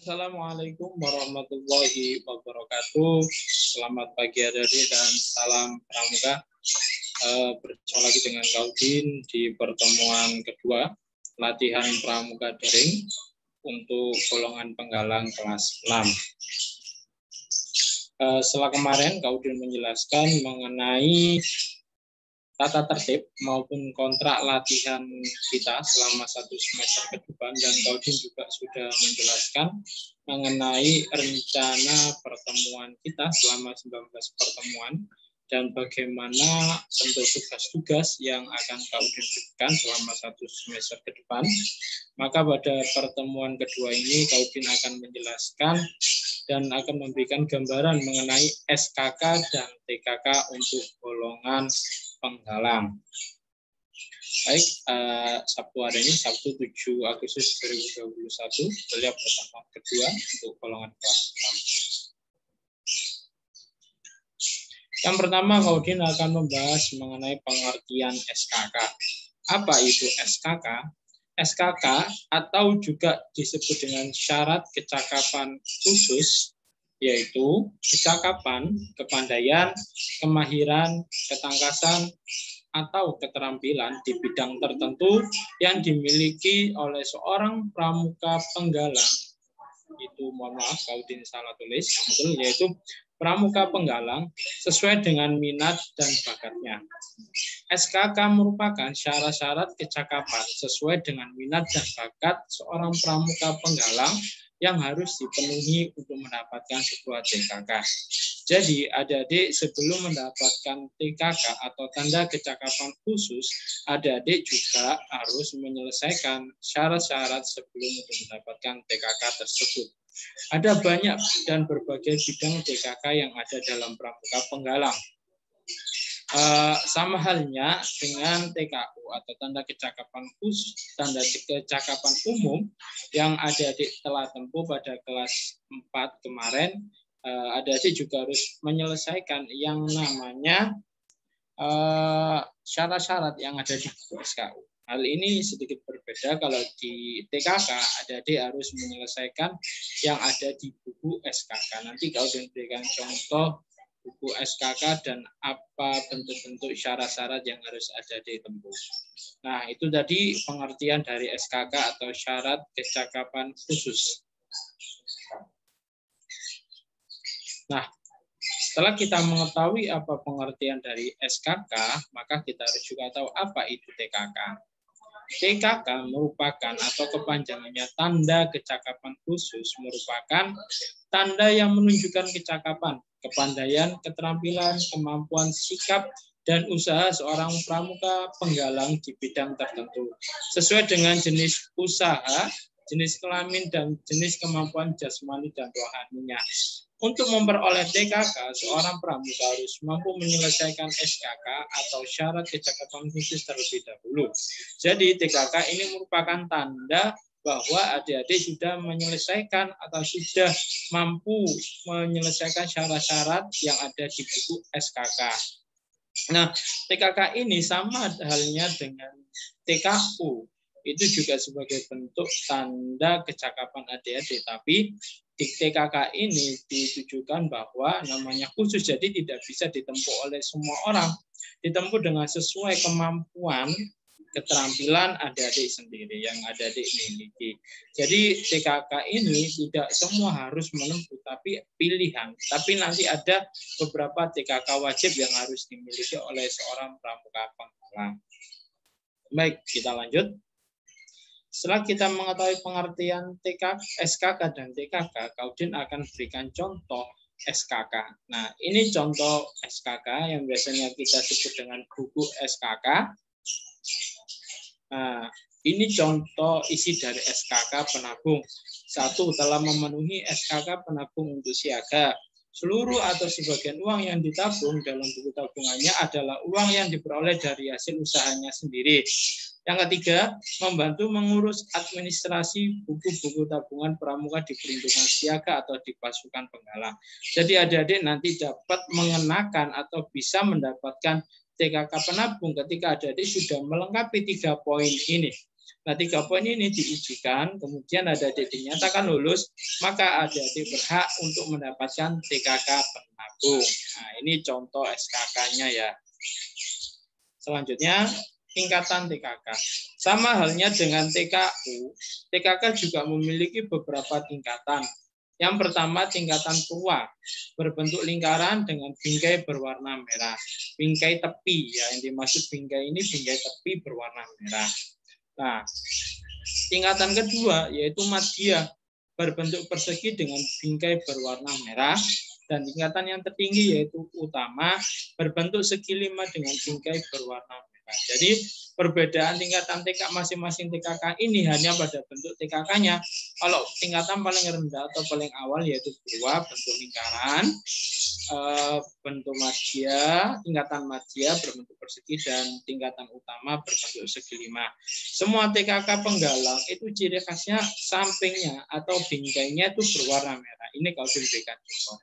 Assalamualaikum warahmatullahi wabarakatuh. Selamat pagi adik-adik dan salam pramuka. Berjumpa lagi dengan Kaudin di pertemuan kedua latihan pramuka daring untuk golongan penggalang kelas 6. Setelah kemarin Kaudin menjelaskan mengenai tata tertib maupun kontrak latihan kita selama 1 semester ke depan, dan Kaudin juga sudah menjelaskan mengenai rencana pertemuan kita selama 19 pertemuan dan bagaimana bentuk tugas-tugas yang akan Kaudin berikan selama 1 semester ke depan. Maka pada pertemuan kedua ini Kaudin akan menjelaskan dan akan memberikan gambaran mengenai SKK dan TKK untuk golongan penggalang. Baik, Sabtu hari ini, Sabtu 7 Agustus 2021, beliau pertemuan kedua untuk golongan kelas 6. Yang pertama, Kaudin akan membahas mengenai pengertian SKK. Apa itu SKK? SKK atau juga disebut dengan syarat kecakapan khusus, yaitu kecakapan, kepandaian, kemahiran, ketangkasan, atau keterampilan di bidang tertentu yang dimiliki oleh seorang pramuka penggalang. Itu, mohon maaf, Kaudin salah tulis, yaitu pramuka penggalang sesuai dengan minat dan bakatnya. SKK merupakan syarat-syarat kecakapan sesuai dengan minat dan bakat seorang pramuka penggalang yang harus dipenuhi untuk mendapatkan sebuah TKK. Jadi, adik-adik sebelum mendapatkan TKK atau tanda kecakapan khusus, adik-adik juga harus menyelesaikan syarat-syarat sebelum untuk mendapatkan TKK tersebut. Ada banyak dan berbagai bidang TKK yang ada dalam pramuka penggalang. Sama halnya dengan TKU atau tanda kecakapan khusus, tanda kecakapan umum yang adik-adik telah tempuh pada kelas 4 kemarin, adik-adik juga harus menyelesaikan yang namanya syarat-syarat yang ada di buku SKU. Hal ini sedikit berbeda kalau di TKK, adik-adik harus menyelesaikan yang ada di buku SKK. Nanti kalau diberikan contoh buku SKK dan apa bentuk-bentuk syarat-syarat yang harus ada ditempuh. Nah, itu tadi pengertian dari SKK atau syarat kecakapan khusus. Nah, setelah kita mengetahui apa pengertian dari SKK, maka kita harus juga tahu apa itu TKK. TKK merupakan atau kepanjangannya tanda kecakapan khusus, merupakan tanda yang menunjukkan kecakapan, kepandaian, keterampilan, kemampuan sikap, dan usaha seorang pramuka penggalang di bidang tertentu, sesuai dengan jenis usaha, jenis kelamin, dan jenis kemampuan jasmani dan rohaninya. Untuk memperoleh TKK, seorang pramuka harus mampu menyelesaikan SKK atau syarat kecakapan khusus terlebih dahulu. Jadi TKK ini merupakan tanda bahwa adik-adik sudah menyelesaikan atau sudah mampu menyelesaikan syarat-syarat yang ada di buku SKK. Nah, TKK ini sama halnya dengan TKU. Itu juga sebagai bentuk tanda kecakapan adik-adik, tapi di TKK ini ditujukan bahwa namanya khusus, jadi tidak bisa ditempuh oleh semua orang, ditempuh dengan sesuai kemampuan, keterampilan adik-adik sendiri yang adik-adik miliki. Jadi TKK ini tidak semua harus menempuh, tapi pilihan. Tapi nanti ada beberapa TKK wajib yang harus dimiliki oleh seorang pramuka penggalang. Baik, kita lanjut. Setelah kita mengetahui pengertian SKK dan TKK, Kaudin akan berikan contoh SKK. Nah, ini contoh SKK yang biasanya kita sebut dengan buku SKK. Nah, ini contoh isi dari SKK penabung. 1. Telah memenuhi SKK penabung untuk siaga. Seluruh atau sebagian uang yang ditabung dalam buku tabungannya adalah uang yang diperoleh dari hasil usahanya sendiri. Yang ketiga, membantu mengurus administrasi buku-buku tabungan pramuka di perlindungan siaga atau di pasukan penggalang. Jadi adik-adik nanti dapat mengenakan atau bisa mendapatkan TKK penabung ketika adik-adik sudah melengkapi 3 poin ini. Nah, 3 poin ini diujikan, kemudian adik-adik dinyatakan lulus, maka adik-adik berhak untuk mendapatkan TKK penabung. Nah, ini contoh SKK-nya ya. Selanjutnya, tingkatan TKK. Sama halnya dengan TKU, TKK juga memiliki beberapa tingkatan. Yang pertama, tingkatan tua, berbentuk lingkaran dengan bingkai berwarna merah. Bingkai tepi, ya, yang dimaksud bingkai ini bingkai tepi berwarna merah. Nah, tingkatan kedua yaitu madya, berbentuk persegi dengan bingkai berwarna merah. Dan tingkatan yang tertinggi yaitu utama, berbentuk segi 5 dengan bingkai berwarna merah. Jadi perbedaan tingkatan TK masing-masing TKK ini hanya pada bentuk TKK-nya. Kalau tingkatan paling rendah atau paling awal yaitu dua, bentuk lingkaran, bentuk madya, tingkatan madya berbentuk persegi, dan tingkatan utama berbentuk segi 5. Semua TKK penggalang itu ciri khasnya sampingnya atau bingkainya itu berwarna merah. Ini kalau diberikan contoh.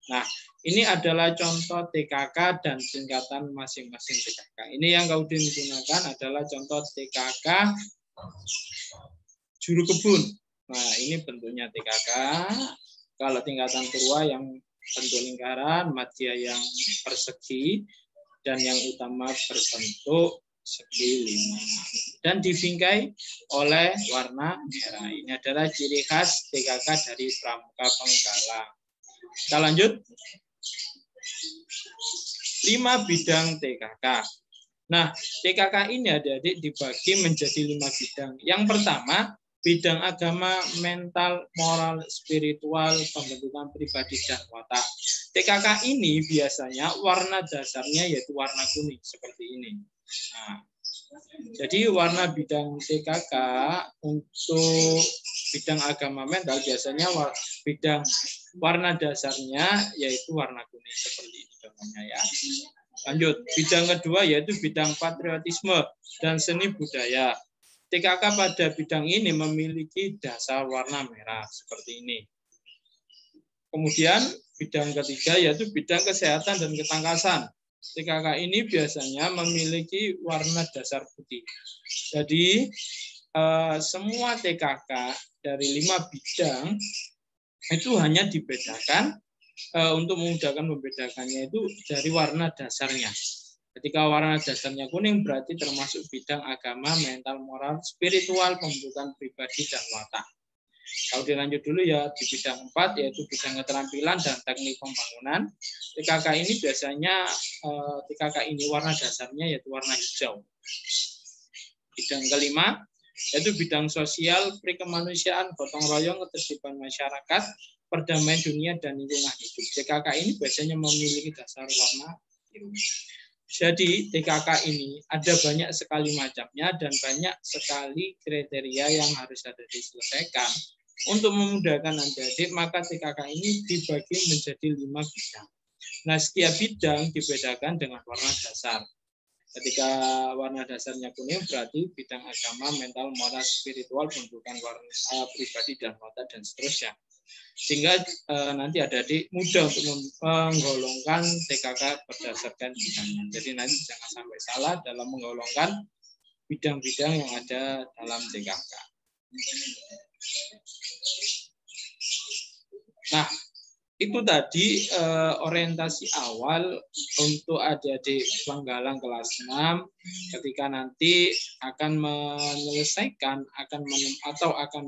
Nah, ini adalah contoh TKK dan tingkatan masing-masing TKK. Ini yang kau gunakan adalah contoh TKK juru kebun. Nah, ini bentuknya TKK. Kalau tingkatan tua yang bentuk lingkaran, madya yang persegi, dan yang utama berbentuk segi 5. Dan dibingkai oleh warna merah. Ini adalah ciri khas TKK dari pramuka penggalang. Kita lanjut. 5 bidang TKK. Nah, TKK ini adik-adik dibagi menjadi 5 bidang. Yang pertama, bidang agama, mental, moral, spiritual, pembentukan pribadi, dan watak. TKK ini biasanya warna dasarnya yaitu warna kuning, seperti ini. Nah, jadi warna bidang TKK untuk bidang agama mental biasanya bidang warna dasarnya yaitu warna kuning, seperti ini contohnya ya. Lanjut, bidang kedua yaitu bidang patriotisme dan seni budaya. TKK pada bidang ini memiliki dasar warna merah seperti ini. Kemudian bidang ketiga yaitu bidang kesehatan dan ketangkasan. TKK ini biasanya memiliki warna dasar putih. Jadi semua TKK dari 5 bidang itu hanya dibedakan untuk memudahkan membedakannya itu dari warna dasarnya. Ketika warna dasarnya kuning berarti termasuk bidang agama, mental, moral, spiritual, pembentukan pribadi, dan watak. Kalau dilanjut dulu ya di bidang 4 yaitu bidang keterampilan dan teknik pembangunan. TKK ini biasanya TKK ini warna dasarnya yaitu warna hijau. Bidang kelima yaitu bidang sosial, perikemanusiaan, gotong royong, ketertiban masyarakat, perdamaian dunia, dan lingkungan hidup. TKK ini biasanya memiliki dasar warna biru. Jadi TKK ini ada banyak sekali macamnya dan banyak sekali kriteria yang harus ada diselesaikan. Untuk memudahkan adik-adik, maka TKK ini dibagi menjadi 5 bidang. Nah, setiap bidang dibedakan dengan warna dasar. Ketika warna dasarnya kuning berarti bidang agama, mental, moral, spiritual, pembentukan warna pribadi, dan watak, dan seterusnya. Sehingga nanti adik-adik mudah untuk menggolongkan TKK berdasarkan bidangnya. Jadi nanti jangan sampai salah dalam menggolongkan bidang-bidang yang ada dalam TKK. Nah, itu tadi orientasi awal untuk adik-adik penggalang kelas 6 ketika nanti akan menyelesaikan akan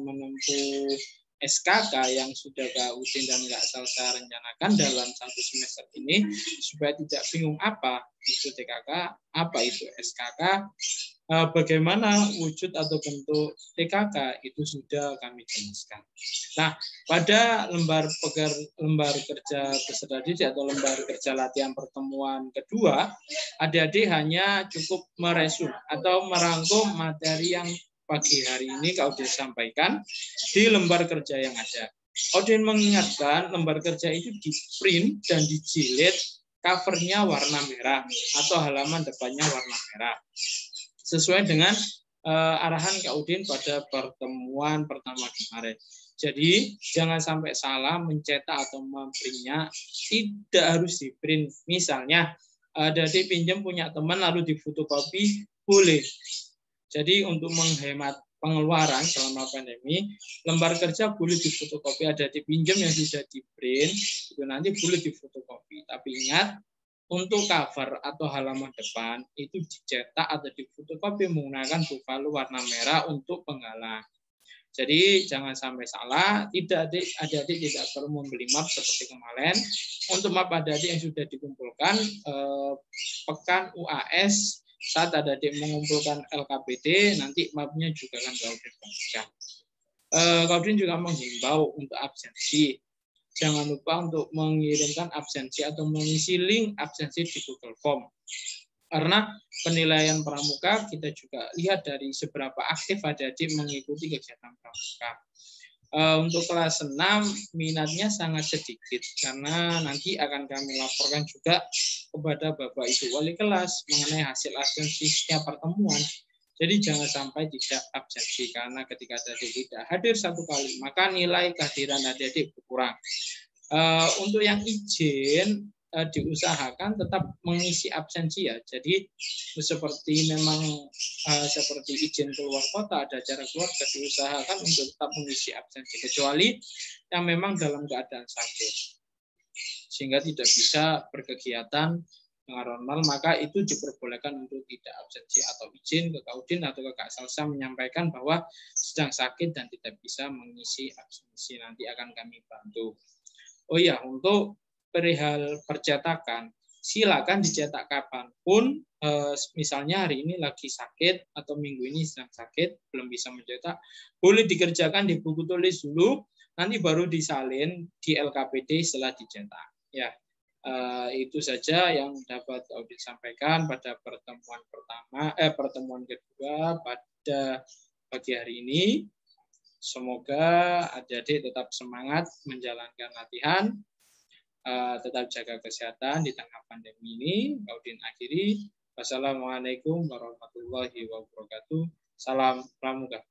menempuh SKK yang sudah Kak Udin dan Kak Salsa rencanakan dalam 1 semester ini, supaya tidak bingung apa itu TKK, apa itu SKK, bagaimana wujud atau bentuk TKK itu sudah kami jelaskan. Nah, pada lembar kerja peserta didik atau lembar kerja latihan pertemuan kedua, adik-adik hanya cukup meresum atau merangkum materi yang pagi hari ini Kak Udin sampaikan di lembar kerja yang ada. Udin mengingatkan lembar kerja itu di print dan dijilid, covernya warna merah atau halaman depannya warna merah. Sesuai dengan arahan Kak Udin pada pertemuan pertama kemarin. Jadi jangan sampai salah mencetak atau memprintnya, tidak harus di print. Misalnya adik pinjam punya teman lalu difotokopi, boleh. Jadi untuk menghemat pengeluaran selama pandemi, lembar kerja boleh difotokopi, ada dipinjam yang sudah di print, itu nanti boleh difotokopi. Tapi ingat, untuk cover atau halaman depan itu dicetak atau difotokopi menggunakan buku warna merah untuk penggalang. Jadi jangan sampai salah, adik-adik tidak perlu membeli map seperti kemarin. Untuk map adik-adik yang sudah dikumpulkan, pekan UAS saat adik-adik mengumpulkan LKPD, nanti mapnya juga akan Kaudin bagikan. Kaudin juga menghimbau untuk absensi. Jangan lupa untuk mengirimkan absensi atau mengisi link absensi di Google Form. Karena penilaian pramuka kita juga lihat dari seberapa aktif adik-adik mengikuti kegiatan pramuka. Untuk kelas 6 minatnya sangat sedikit karena nanti akan kami laporkan juga kepada Bapak Ibu Wali kelas mengenai hasil absensi setiap pertemuan. Jadi jangan sampai tidak absensi karena ketika adik-adik tidak hadir satu kali maka nilai kehadiran adik-adik berkurang. Untuk yang izin diusahakan tetap mengisi absensi ya. Jadi seperti memang seperti izin keluar kota, ada acara keluarga, diusahakan untuk tetap mengisi absensi kecuali yang memang dalam keadaan sakit sehingga tidak bisa berkegiatan dengan normal, maka itu diperbolehkan untuk tidak absensi atau izin ke Kaudin atau ke Kak Salsa menyampaikan bahwa sedang sakit dan tidak bisa mengisi absensi. Nanti akan kami bantu. Oh iya, untuk perihal percetakan, silakan dicetak kapanpun. Misalnya hari ini lagi sakit atau minggu ini sedang sakit, belum bisa mencetak, boleh dikerjakan di buku tulis dulu, nanti baru disalin di LKPD setelah dicetak. Ya, itu saja yang dapat Audit sampaikan pada pertemuan kedua pada pagi hari ini. Semoga adik-adik tetap semangat menjalankan latihan. Tetap jaga kesehatan di tengah pandemi ini. Kaudin akhiri. Wassalamualaikum warahmatullahi wabarakatuh. Salam Pramuka.